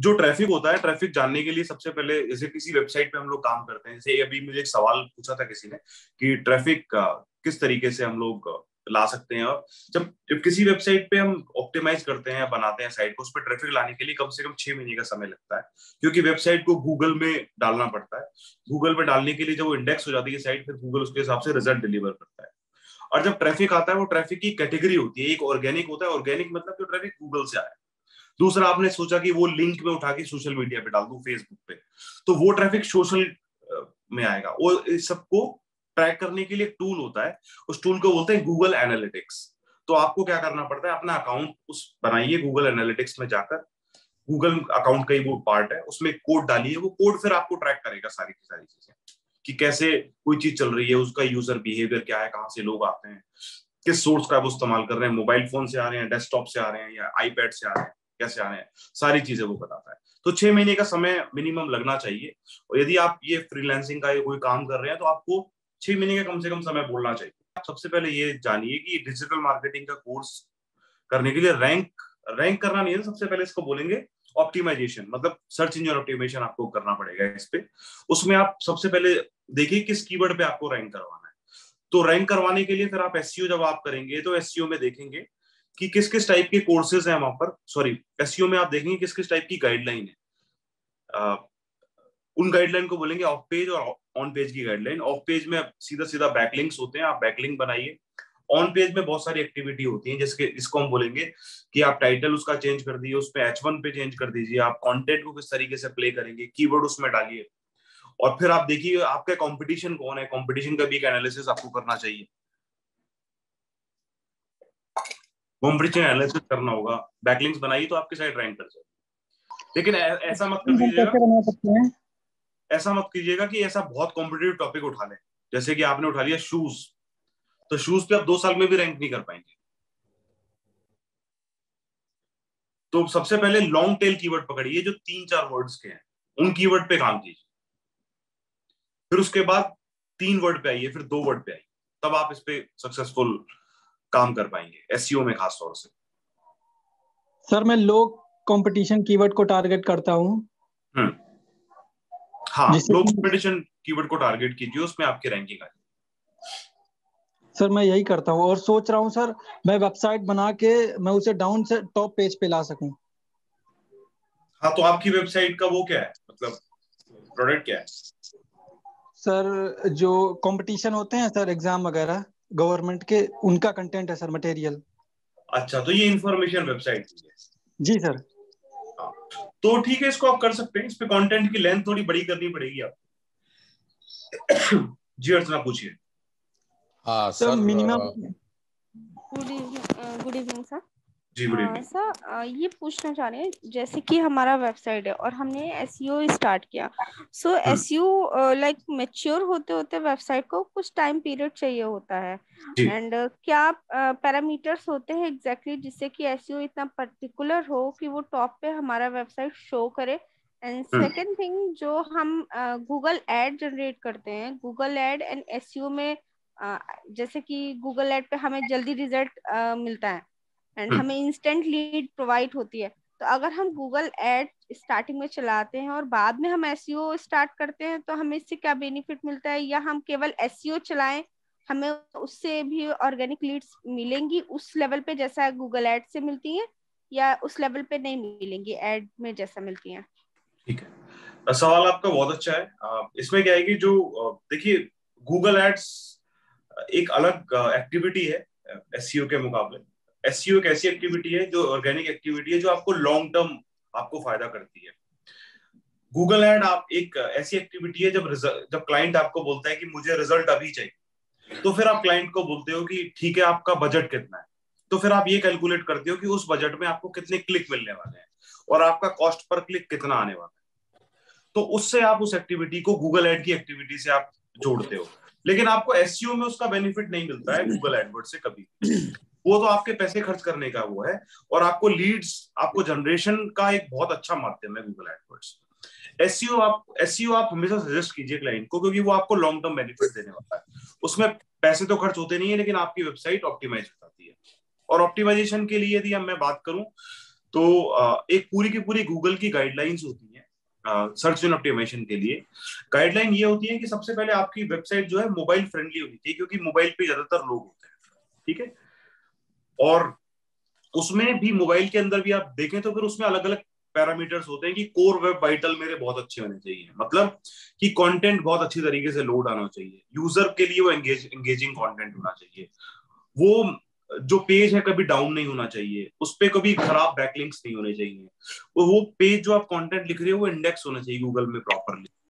जो ट्रैफिक होता है, ट्रैफिक जानने के लिए सबसे पहले जैसे किसी वेबसाइट पे हम लोग काम करते हैं, जैसे अभी मुझे एक सवाल पूछा था किसी ने कि ट्रैफिक किस तरीके से हम लोग ला सकते हैं। और जब किसी वेबसाइट पे हम ऑप्टिमाइज करते हैं या बनाते हैं साइट को, उस पर ट्रैफिक लाने के लिए कम से कम 6 महीने का समय लगता है, क्योंकि वेबसाइट को गूगल में डालना पड़ता है। गूगल में डालने के लिए जब वो इंडेक्स हो जाती है साइट, फिर गूगल उसके हिसाब से रिजल्ट डिलीवर करता है। और जब ट्रैफिक आता है, वो ट्रैफिक की कैटेगरी होती है। एक ऑर्गेनिक होता है, ऑर्गेनिक मतलब जो ट्रैफिक गूगल से आया। दूसरा, आपने सोचा कि वो लिंक में उठा के सोशल मीडिया पे डाल दूं, फेसबुक पे, तो वो ट्रैफिक सोशल में आएगा। वो इस सबको ट्रैक करने के लिए एक टूल होता है, उस टूल को बोलते हैं गूगल एनालिटिक्स। तो आपको क्या करना पड़ता है, अपना अकाउंट उस बनाइए गूगल एनालिटिक्स में जाकर, गूगल अकाउंट का ही वो पार्ट है, उसमें कोड डालिए। वो कोड फिर आपको ट्रैक करेगा सारी की सारी चीजें, कि कैसे कोई चीज चल रही है, उसका यूजर बिहेवियर क्या है, कहाँ से लोग आते हैं, किस सोर्स का वो इस्तेमाल कर रहे हैं, मोबाइल फोन से आ रहे हैं, डेस्कटॉप से आ रहे हैं या आईपैड से आ रहे हैं, कैसे आ रहे हैं, सारी चीजें वो बताता है। तो 6 महीने का समय मिनिमम लगना चाहिए। और यदि आप ये फ्रीलांसिंग का कोई काम कर रहे हैं, तो आपको 6 महीने का कम से कम समय बोलना चाहिए। आप सबसे पहले ये जानिए कि डिजिटल मार्केटिंग का कोर्स करने के लिए रैंक करना नहीं है, सबसे पहले इसको बोलेंगे ऑप्टिमाइजेशन, मतलब सर्च इंजन ऑप्टिमाइजेशन आपको करना पड़ेगा इस पे। उसमें आप सबसे पहले देखिए किस कीवर्ड पे आपको रैंक करवाना है। तो रैंक करवाने के लिए फिर आप एसईओ जब आप करेंगे, तो एसईओ में देखेंगे कि किस किस टाइप के कोर्सेज हैं वहां पर। सॉरी, एसईओ में आप देखेंगे किस किस टाइप की गाइडलाइन है। उन गाइडलाइन को बोलेंगे ऑफ पेज और ऑन पेज की गाइडलाइन। ऑफ पेज में सीधा सीधा बैकलिंक्स होते हैं, आप बैकलिंक बनाइए। ऑन पेज में बहुत सारी एक्टिविटी होती है, जिसके इसको हम बोलेंगे कि आप टाइटल उसका चेंज कर दीजिए, उस पे H1 पे चेंज कर दीजिए, आप कंटेंट को किस तरीके से प्ले करेंगे, कीवर्ड उसमें डालिए। और फिर आप देखिए आपका कंपटीशन कौन है, कंपटीशन का भी एक एनालिसिस आपको करना चाहिए। कंपटीशन एनालिसिस करना होगा, बैकलिंक्स बनाइए तो आपकी साइट रैंक कर जाएगी। लेकिन ऐसा मत कर दीजिएगा, कैसे बना सकते हैं? ऐसा मत कीजिएगा कि ऐसा बहुत कॉम्पिटेटिव टॉपिक उठा लें। जैसे कि आपने उठा लिया शूज, तो शूज पे आप 2 साल में भी रैंक नहीं कर पाएंगे। तो सबसे पहले लॉन्ग टेल कीवर्ड पकड़िए जो 3-4 वर्ड्स के हैं, उन कीवर्ड पे काम कीजिए। फिर उसके बाद 3 वर्ड पे आइए, फिर 2 वर्ड पे आइए, तब आप इस पे सक्सेसफुल काम कर पाएंगे, एसईओ में खास तौर से। सर मैं लो कंपटीशन कीवर्ड को टारगेट करता हूँ, हाँ, जिससे लो कि कंपटीशन कीवर्ड को टारगेट कीजिए, उसमें आपकी रैंकिंग आएगी। सर मैं यही करता हूँ और सोच रहा हूँ सर मैं वेबसाइट बना के मैं उसे डाउन से टॉप पेज पे ला सकूं। हाँ, तो आपकी वेबसाइट का वो क्या है, मतलब प्रोडक्ट क्या है? सर जो कंपटीशन होते हैं सर एग्जाम वगैरह गवर्नमेंट के, उनका कंटेंट है सर, मटेरियल। अच्छा, तो ये इंफॉर्मेशन वेबसाइट है। जी सर। हाँ, तो ठीक है, इसको आप कर सकते हैं। इस पे कंटेंट की लेंथ थोड़ी बड़ी करनी पड़ेगी आपको। जी अर्चना, पूछिए। हाँ sir sir. Minimum good evening sir. जी गुड इवनिंग। सर ये पूछना चाह रहे हैं, जैसे कि हमारा वेबसाइट है और हमने एसईओ स्टार्ट किया, सो एसईओ लाइक मैच्योर होते होते वेबसाइट को कुछ टाइम पीरियड चाहिए होता है, जी एंड क्या पैरामीटर्स होते हैं एग्जैक्टली जिससे कि एसईओ इतना पर्टिकुलर हो कि वो टॉप पे हमारा वेबसाइट शो करे। एंड सेकेंड थिंग, जो हम गूगल एड जनरेट करते हैं, गूगल एड एंड एसईओ में जैसे कि गूगल एड पे हमें जल्दी रिजल्ट मिलता है एंड हमें इंस्टेंट लीड प्रोवाइड होती है, तो अगर हम गूगल एड स्टार्टिंग में चलाते हैं और बाद में हम एसईओ स्टार्ट करते हैं, तो हमें इससे क्या बेनिफिट मिलता है, या हम केवल एसईओ चलाएं हमें उससे भी ऑर्गेनिक लीड्स मिलेंगी उस लेवल पे जैसा गूगल एड से मिलती हैं, या उस लेवल पे नहीं मिलेंगी एड में जैसा मिलती हैं? ठीक है, सवाल आपका बहुत अच्छा है। इसमें क्या है कि जो देखिए, गूगल एड्स एक अलग एक्टिविटी है एसईओ के मुकाबले। एसईओ एक ऐसी एक्टिविटी है जो ऑर्गेनिक एक्टिविटी है, जो आपको लॉन्ग टर्म आपको फायदा करती है। गूगल एड आप एक ऐसी एक्टिविटी है जब क्लाइंट आपको बोलता है कि मुझे रिजल्ट अभी चाहिए, तो फिर आप क्लाइंट को बोलते हो कि ठीक है, आपका बजट कितना है। तो फिर आप ये कैलकुलेट करते हो कि उस बजट में आपको कितने क्लिक मिलने वाले हैं और आपका कॉस्ट पर क्लिक कितना आने वाला है। तो उससे आप उस एक्टिविटी को गूगल एड की एक्टिविटी से आप जोड़ते हो। लेकिन आपको एसईओ में उसका बेनिफिट नहीं मिलता है गूगल एडवर्ड से कभी। वो तो आपके पैसे खर्च करने का वो है, और आपको लीड्स, आपको जनरेशन का एक बहुत अच्छा माध्यम है गूगल एडवर्ड्स। एसईओ आप हमेशा सजेस्ट कीजिए क्लाइंट को, क्योंकि वो आपको लॉन्ग टर्म बेनिफिट देने वाला है। उसमें पैसे तो खर्च होते नहीं है, लेकिन आपकी वेबसाइट ऑप्टिमाइज हो जाती है। और ऑप्टिमाइजेशन के लिए यदि मैं बात करूं, तो एक पूरी की पूरी गूगल की गाइडलाइंस होती है सर्च इंजन ऑप्टिमाइजेशन के लिए। गाइडलाइन ये होती है कि सबसे पहले आपकी वेबसाइट जो है मोबाइल फ्रेंडली होनी चाहिए, क्योंकि मोबाइल पे ज्यादातर लोग होते हैं, ठीक है। और उसमें भी मोबाइल के अंदर भी आप देखें तो फिर उसमें अलग अलग पैरामीटर्स होते हैं कि कोर वेब वाइटल मेरे बहुत अच्छे होने चाहिए, मतलब कि कंटेंट बहुत अच्छी तरीके से लोड आना चाहिए, यूजर के लिए वो एंगेजिंग कंटेंट होना चाहिए, वो जो पेज है कभी डाउन नहीं होना चाहिए, उस पे कभी खराब बैकलिंक्स नहीं होने चाहिए, वो पेज जो आप कंटेंट लिख रहे हो वो इंडेक्स होना चाहिए गूगल में प्रॉपरली।